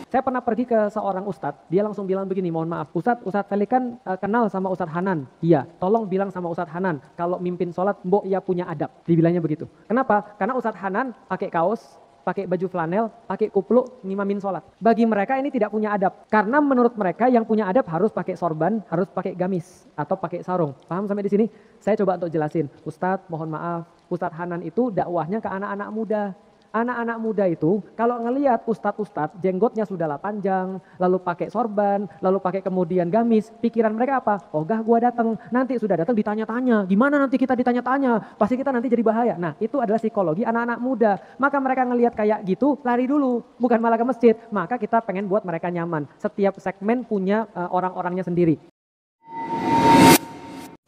Saya pernah pergi ke seorang ustadz, dia langsung bilang begini, mohon maaf, Ustadz Felix kan kenal sama Ustadz Hanan. Iya, tolong bilang sama Ustadz Hanan, kalau mimpin sholat, mbok ya punya adab. Dibilangnya begitu. Kenapa? Karena Ustadz Hanan pakai kaos, pakai baju flanel, pakai kupluk, ngimamin sholat. Bagi mereka ini tidak punya adab. Karena menurut mereka yang punya adab harus pakai sorban, harus pakai gamis, atau pakai sarung. Paham sampai di sini? Saya coba untuk jelasin. Ustadz, mohon maaf, Ustadz Hanan itu dakwahnya ke anak-anak muda. Anak-anak muda itu kalau ngelihat ustadz-ustadz jenggotnya sudahlah panjang, lalu pakai sorban, lalu pakai kemudian gamis, pikiran mereka apa? Oh gah gua datang, nanti sudah datang ditanya-tanya, gimana nanti kita ditanya-tanya, pasti kita nanti jadi bahaya. Nah itu adalah psikologi anak-anak muda, maka mereka ngelihat kayak gitu lari dulu, bukan malah ke masjid, maka kita pengen buat mereka nyaman. Setiap segmen punya orang-orangnya sendiri.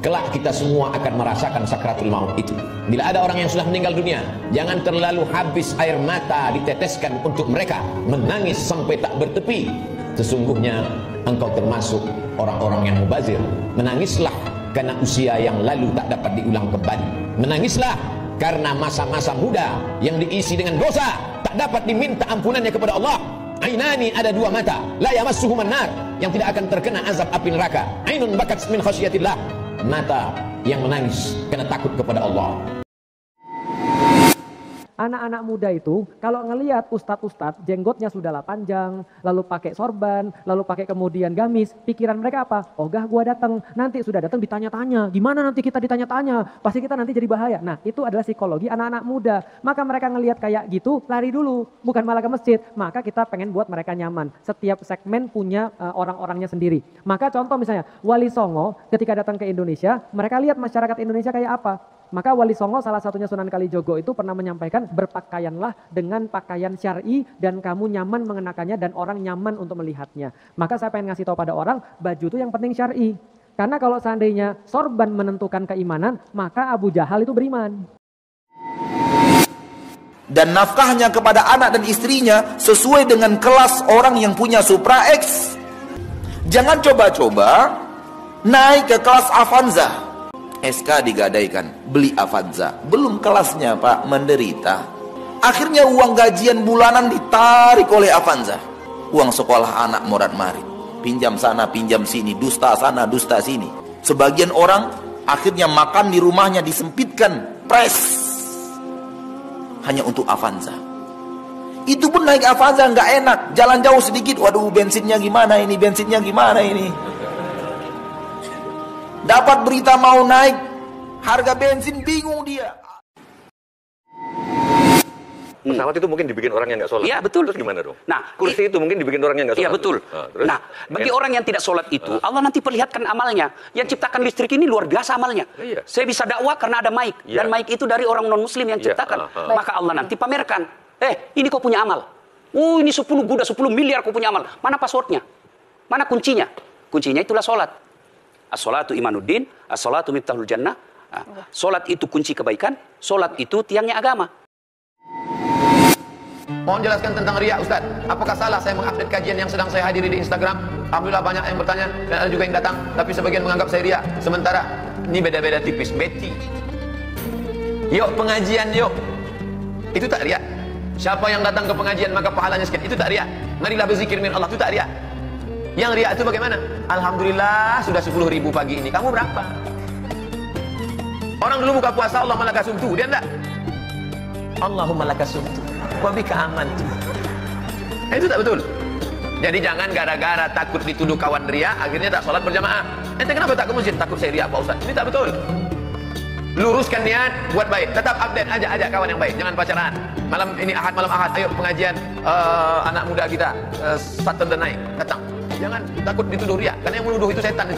Kelak kita semua akan merasakan sakratul maut itu. Bila ada orang yang sudah meninggal dunia, jangan terlalu habis air mata diteteskan untuk mereka, menangis sampai tak bertepi. Sesungguhnya engkau termasuk orang-orang yang mubazir. Menangislah karena usia yang lalu tak dapat diulang kembali. Menangislah karena masa-masa muda yang diisi dengan dosa tak dapat diminta ampunannya kepada Allah. Ainani, ada dua mata, la yamassuhuman nar, yang tidak akan terkena azab api neraka. Ainun bakat min khasyatillah, mata yang menangis karena takut kepada Allah. Anak-anak muda itu kalau ngelihat ustadz-ustadz jenggotnya sudahlah panjang, lalu pakai sorban, lalu pakai kemudian gamis, pikiran mereka apa? Oh gah gua datang, nanti sudah datang ditanya-tanya, gimana nanti kita ditanya-tanya, pasti kita nanti jadi bahaya. Nah itu adalah psikologi anak-anak muda, maka mereka ngelihat kayak gitu lari dulu, bukan malah ke masjid, maka kita pengen buat mereka nyaman. Setiap segmen punya orang-orangnya sendiri. Maka contoh misalnya Wali Songo ketika datang ke Indonesia, mereka lihat masyarakat Indonesia kayak apa? Maka Wali Songo salah satunya Sunan Kalijogo itu pernah menyampaikan, berpakaianlah dengan pakaian syar'i dan kamu nyaman mengenakannya dan orang nyaman untuk melihatnya. Maka saya pengen ngasih tahu pada orang, baju itu yang penting syar'i. Karena kalau seandainya sorban menentukan keimanan, maka Abu Jahal itu beriman. Dan nafkahnya kepada anak dan istrinya sesuai dengan kelas orang yang punya Supra X. Jangan coba-coba naik ke kelas Avanza. SK digadaikan, beli Avanza, belum kelasnya Pak, menderita. Akhirnya uang gajian bulanan ditarik oleh Avanza. Uang sekolah anak morat marit, pinjam sana pinjam sini, dusta sana dusta sini. Sebagian orang akhirnya makan di rumahnya disempitkan, pres, hanya untuk Avanza. Itu pun naik Avanza nggak enak, jalan jauh sedikit, waduh bensinnya gimana ini, bensinnya gimana ini. Dapat berita mau naik harga bensin, bingung dia. Pesawat itu mungkin dibikin orang yang nggak sholat. Iya betul. Terus gimana dong? Nah, kursi itu mungkin dibikin orang yang nggak sholat. Iya betul. Nah, bagi orang yang tidak sholat itu, Allah nanti perlihatkan amalnya. Yang ciptakan listrik ini luar biasa amalnya. Iya. Saya bisa dakwah karena ada mic. Iya. Dan mic itu dari orang non-muslim yang ciptakan. Maka Allah nanti pamerkan. Ini kau punya amal. Ini 10 Buddha, 10 miliar kau punya amal. Mana passwordnya? Mana kuncinya? Kuncinya itulah sholat. As-sholatu imanuddin, as-sholatu miftahul jannah. Sholat itu kunci kebaikan, sholat itu tiangnya agama. Mohon jelaskan tentang riya Ustaz. Apakah salah saya mengupdate kajian yang sedang saya hadiri di Instagram? Alhamdulillah banyak yang bertanya dan ada juga yang datang, tapi sebagian menganggap saya riya. Sementara ini beda-beda tipis. Betty, yuk pengajian yuk. Itu tak riya. Siapa yang datang ke pengajian maka pahalanya sekian. Itu tak riya. Marilah berzikir min Allah. Itu tak riya. Yang riya itu bagaimana? Alhamdulillah sudah 10.000 pagi ini. Kamu berapa? Orang dulu buka puasa Allahumma laka sumtu, dia enggak? Allahumma laka sumtu wa bika amantu. Itu tak betul. Jadi jangan gara-gara takut dituduh kawan riya akhirnya tak sholat berjamaah. Kenapa tak ke masjid? Takut saya riya Pak Ustaz. Ini tak betul. Luruskan niat, buat baik. Tetap update, ajak kawan yang baik. Jangan pacaran. Malam ini Ahad, malam Ahad, ayo pengajian anak muda kita Saturday night datang. Jangan takut dituduh riya, karena yang menuduh itu setan.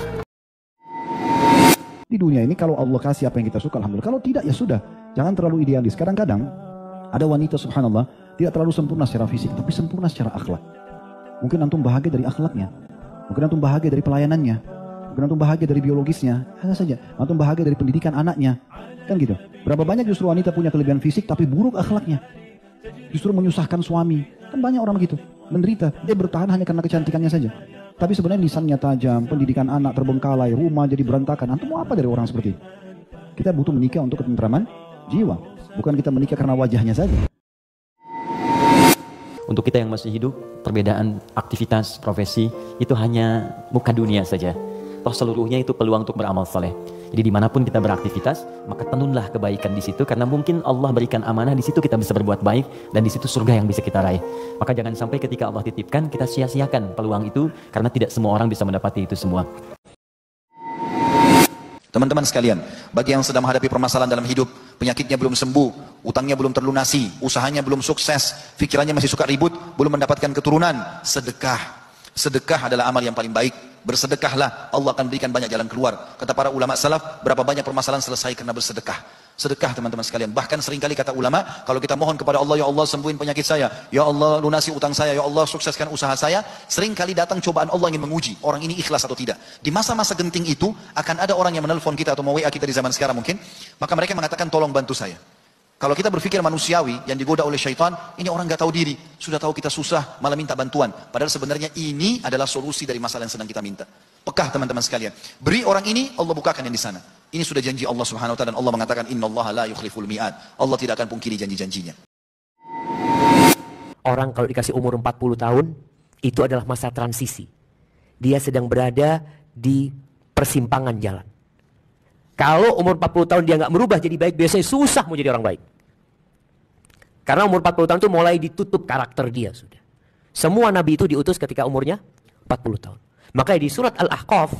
Di dunia ini kalau Allah kasih apa yang kita suka, alhamdulillah. Kalau tidak ya sudah, jangan terlalu idealis. Kadang-kadang ada wanita subhanallah tidak terlalu sempurna secara fisik, tapi sempurna secara akhlak. Mungkin antum bahagia dari akhlaknya, mungkin antum bahagia dari pelayanannya, mungkin antum bahagia dari biologisnya, hanya saja. Antum bahagia dari pendidikan anaknya, kan gitu. Berapa banyak justru wanita punya kelebihan fisik tapi buruk akhlaknya, justru menyusahkan suami. Kan banyak orang begitu, menderita. Dia bertahan hanya karena kecantikannya saja. Tapi sebenarnya lisannya tajam, pendidikan anak terbengkalai, rumah jadi berantakan. Antum mau apa dari orang seperti itu? Kita butuh menikah untuk ketentraman jiwa, bukan kita menikah karena wajahnya saja. Untuk kita yang masih hidup, perbedaan aktivitas, profesi, itu hanya muka dunia saja. Toh seluruhnya itu peluang untuk beramal saleh. Jadi dimanapun kita beraktivitas, maka tenunlah kebaikan di situ, karena mungkin Allah berikan amanah di situ kita bisa berbuat baik, dan di situ surga yang bisa kita raih. Maka jangan sampai ketika Allah titipkan, kita sia-siakan peluang itu, karena tidak semua orang bisa mendapati itu semua. Teman-teman sekalian, bagi yang sedang menghadapi permasalahan dalam hidup, penyakitnya belum sembuh, utangnya belum terlunasi, usahanya belum sukses, pikirannya masih suka ribut, belum mendapatkan keturunan, sedekah. Sedekah adalah amal yang paling baik. Bersedekahlah, Allah akan berikan banyak jalan keluar. Kata para ulama salaf, berapa banyak permasalahan selesai karena bersedekah. Sedekah teman-teman sekalian. Bahkan seringkali kata ulama, kalau kita mohon kepada Allah, ya Allah sembuhin penyakit saya, ya Allah lunasi utang saya, ya Allah sukseskan usaha saya, seringkali datang cobaan Allah ingin menguji orang ini ikhlas atau tidak. Di masa-masa genting itu akan ada orang yang menelpon kita atau mau WA kita di zaman sekarang mungkin, maka mereka mengatakan tolong bantu saya. Kalau kita berpikir manusiawi yang digoda oleh syaitan, ini orang gak tahu diri, sudah tahu kita susah malah minta bantuan. Padahal sebenarnya ini adalah solusi dari masalah yang sedang kita minta. Pekah teman-teman sekalian. Beri orang ini, Allah bukakan yang di sana. Ini sudah janji Allah Subhanahu wa taala, dan Allah mengatakan innallaha la yukhliful mi'ad. Allah tidak akan pungkiri janji-janjinya. Orang kalau dikasih umur 40 tahun, itu adalah masa transisi. Dia sedang berada di persimpangan jalan. Kalau umur 40 tahun dia nggak merubah jadi baik, biasanya susah mau jadi orang baik. Karena umur 40 tahun itu mulai ditutup karakter dia sudah. Semua nabi itu diutus ketika umurnya 40 tahun. Makanya di surat Al-Ahqaf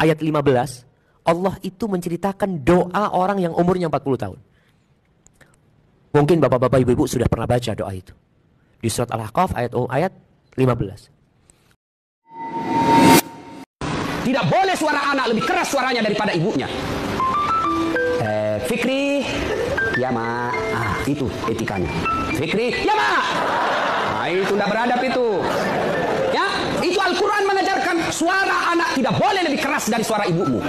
ayat 15, Allah itu menceritakan doa orang yang umurnya 40 tahun. Mungkin bapak-bapak ibu-ibu sudah pernah baca doa itu. Di surat Al-Ahqaf ayat 15. Tidak boleh suara anak lebih keras suaranya daripada ibunya. Fikri, ya ma, itu etikanya. Fikri, ya ma. Itu tidak beradab itu. Ya, itu Al-Quran mengajarkan suara anak tidak boleh lebih keras dari suara ibumu.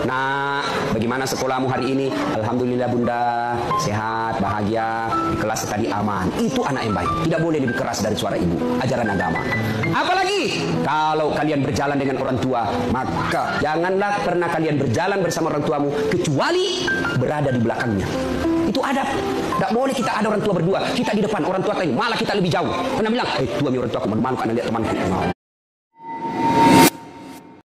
Nah, bagaimana sekolahmu hari ini? Alhamdulillah bunda, sehat, bahagia, di kelas tadi aman. Itu anak yang baik. Tidak boleh lebih keras dari suara ibu. Ajaran agama. Apalagi kalau kalian berjalan dengan orang tua, maka janganlah pernah kalian berjalan bersama orang tuamu kecuali berada di belakangnya. Itu adab. Tak boleh kita ada orang tua berdua, kita di depan orang tua tadi, malah kita lebih jauh. Karena bilang, tua orang tua aku bermalu karena lihat temanku.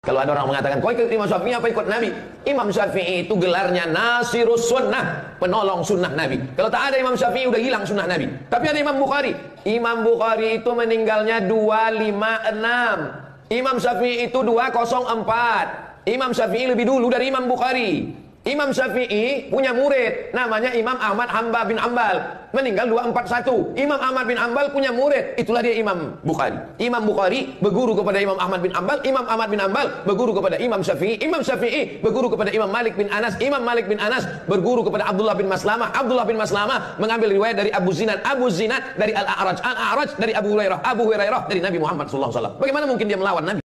Kalau ada orang mengatakan, kau ikut Imam Syafi'i apa ikut Nabi? Imam Syafi'i itu gelarnya Nasirus Sunnah, penolong sunnah Nabi. Kalau tak ada Imam Syafi'i udah hilang sunnah Nabi. Tapi ada Imam Bukhari. Imam Bukhari itu meninggalnya 256. Imam Syafi'i itu 204. Imam Syafi'i lebih dulu dari Imam Bukhari. Imam Syafi'i punya murid namanya Imam Ahmad bin Hanbal, meninggal 241. Imam Ahmad bin Hanbal punya murid, itulah dia Imam Bukhari. Imam Bukhari berguru kepada Imam Ahmad bin Hanbal, Imam Ahmad bin Hanbal berguru kepada Imam Syafi'i, Imam Syafi'i berguru kepada Imam Malik bin Anas, Imam Malik bin Anas berguru kepada Abdullah bin Maslamah, Abdullah bin Maslamah mengambil riwayat dari Abu Zinad, Abu Zinad dari Al-A'raj, Al-A'raj dari Abu Hurairah dari Nabi Muhammad SAW. Bagaimana mungkin dia melawan Nabi?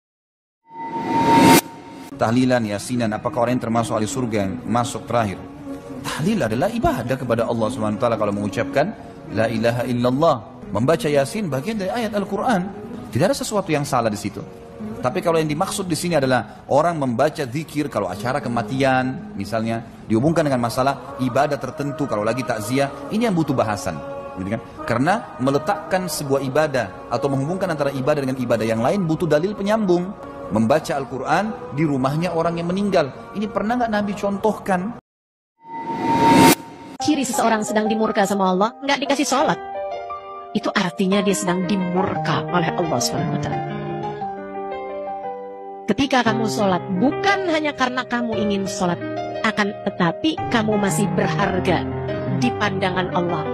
Tahlilan, yasinan, apakah orang yang termasuk ahli surga yang masuk terakhir? Tahlil adalah ibadah kepada Allah SWT kalau mengucapkan la ilaha illallah. Membaca yasin bagian dari ayat Al-Quran. Tidak ada sesuatu yang salah di situ. Tapi kalau yang dimaksud di sini adalah orang membaca zikir kalau acara kematian misalnya dihubungkan dengan masalah ibadah tertentu, kalau lagi takziah, ini yang butuh bahasan. Gitu kan? Karena meletakkan sebuah ibadah atau menghubungkan antara ibadah dengan ibadah yang lain butuh dalil penyambung. Membaca Al-Quran di rumahnya orang yang meninggal. Ini pernah nggak Nabi contohkan? Ciri seseorang sedang dimurka sama Allah, nggak dikasih sholat. Itu artinya dia sedang dimurka oleh Allah SWT. Ketika kamu sholat, bukan hanya karena kamu ingin sholat, akan tetapi kamu masih berharga di pandangan Allah.